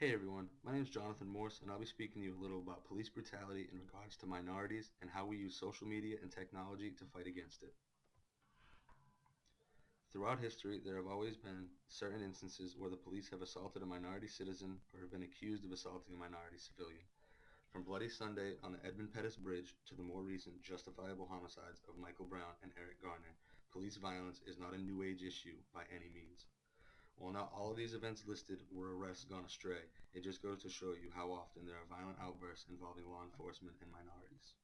Hey everyone, my name is Jonathan Morse, and I'll be speaking to you a little about police brutality in regards to minorities and how we use social media and technology to fight against it. Throughout history, there have always been certain instances where the police have assaulted a minority citizen or have been accused of assaulting a minority civilian. From Bloody Sunday on the Edmund Pettus Bridge to the more recent justifiable homicides of Michael Brown and Eric Garner, police violence is not a new age issue by any means. While not all of these events listed were arrests gone astray, it just goes to show you how often there are violent outbursts involving law enforcement and minorities.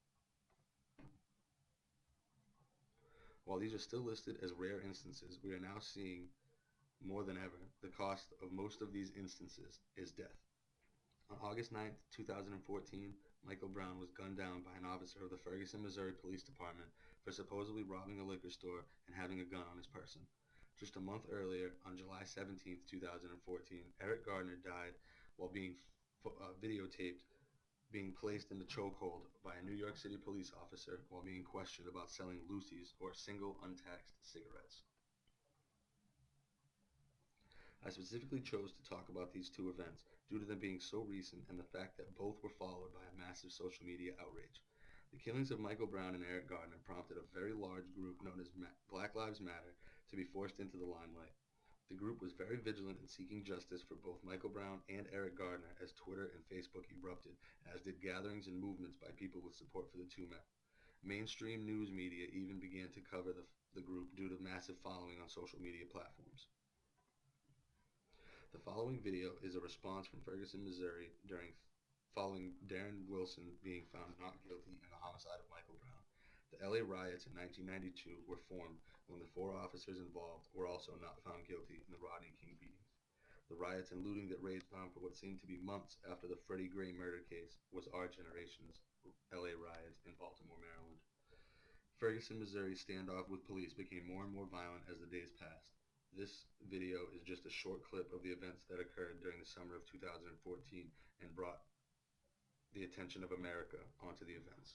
While these are still listed as rare instances, we are now seeing more than ever the cost of most of these instances is death. On August 9th, 2014, Michael Brown was gunned down by an officer of the Ferguson, Missouri Police Department for supposedly robbing a liquor store and having a gun on his person. Just a month earlier, on July 17th, 2014, Eric Gardner died while being videotaped being placed in the chokehold by a New York City police officer while being questioned about selling Lucy's, or single untaxed cigarettes. I specifically chose to talk about these two events due to them being so recent and the fact that both were followed by a massive social media outrage. The killings of Michael Brown and Eric Gardner prompted a very large group known as Black Lives Matter to be forced into the limelight. The group was very vigilant in seeking justice for both Michael Brown and Eric Gardner as Twitter and Facebook erupted, as did gatherings and movements by people with support for the two men. Mainstream news media even began to cover the group due to massive following on social media platforms. The following video is a response from Ferguson, Missouri following Darren Wilson being found not guilty in the homicide of Michael Brown. The LA riots in 1992 were formed when the four officers involved were also not found guilty in the Rodney King beatings. The riots and looting that raged on for what seemed to be months after the Freddie Gray murder case was our generation's LA riots in Baltimore, Maryland. Ferguson, Missouri standoff with police became more and more violent as the days passed. This video is just a short clip of the events that occurred during the summer of 2014 and brought the attention of America onto the events.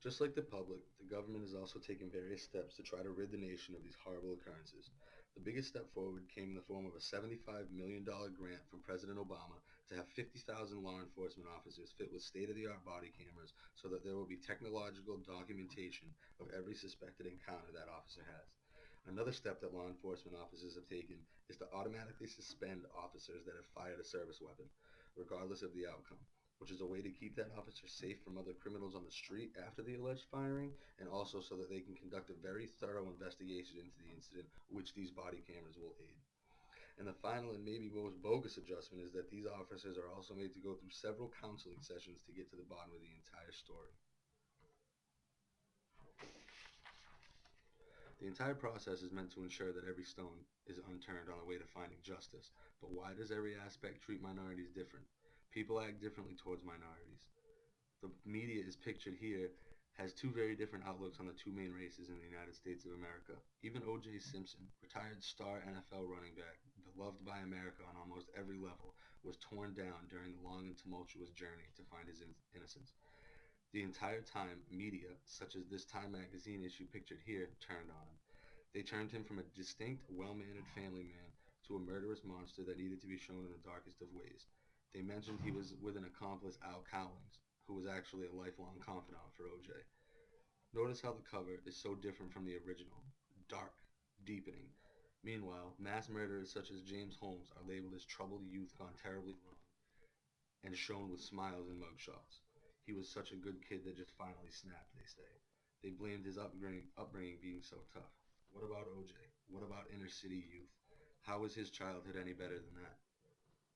Just like the public, the government is also taking various steps to try to rid the nation of these horrible occurrences. The biggest step forward came in the form of a $75 million grant from President Obama to have 50,000 law enforcement officers fit with state-of-the-art body cameras so that there will be technological documentation of every suspected encounter that officer has. Another step that law enforcement officers have taken is to automatically suspend officers that have fired a service weapon, regardless of the outcome, which is a way to keep that officer safe from other criminals on the street after the alleged firing, and also so that they can conduct a very thorough investigation into the incident, which these body cameras will aid. And the final and maybe most bogus adjustment is that these officers are also made to go through several counseling sessions to get to the bottom of the entire story. The entire process is meant to ensure that every stone is unturned on the way to finding justice. But why does every aspect treat minorities different? People act differently towards minorities. The media is pictured here has two very different outlooks on the two main races in the United States of America. Even O.J. Simpson, retired star NFL running back, beloved by America on almost every level, was torn down during the long and tumultuous journey to find his innocence. The entire time, media, such as this Time magazine issue pictured here, turned on him. They turned him from a distinct, well-mannered family man to a murderous monster that needed to be shown in the darkest of ways. They mentioned he was with an accomplice, Al Cowlings, who was actually a lifelong confidant for O.J. Notice how the cover is so different from the original. Dark, deepening. Meanwhile, mass murderers such as James Holmes are labeled as troubled youth gone terribly wrong and shown with smiles in mugshots. He was such a good kid that just finally snapped, they say. They blamed his upbringing being so tough. What about O.J.? What about inner city youth? How was his childhood any better than that?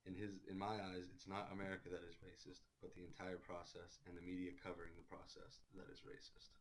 In my eyes, it's not America that is racist, but the entire process and the media covering the process that is racist.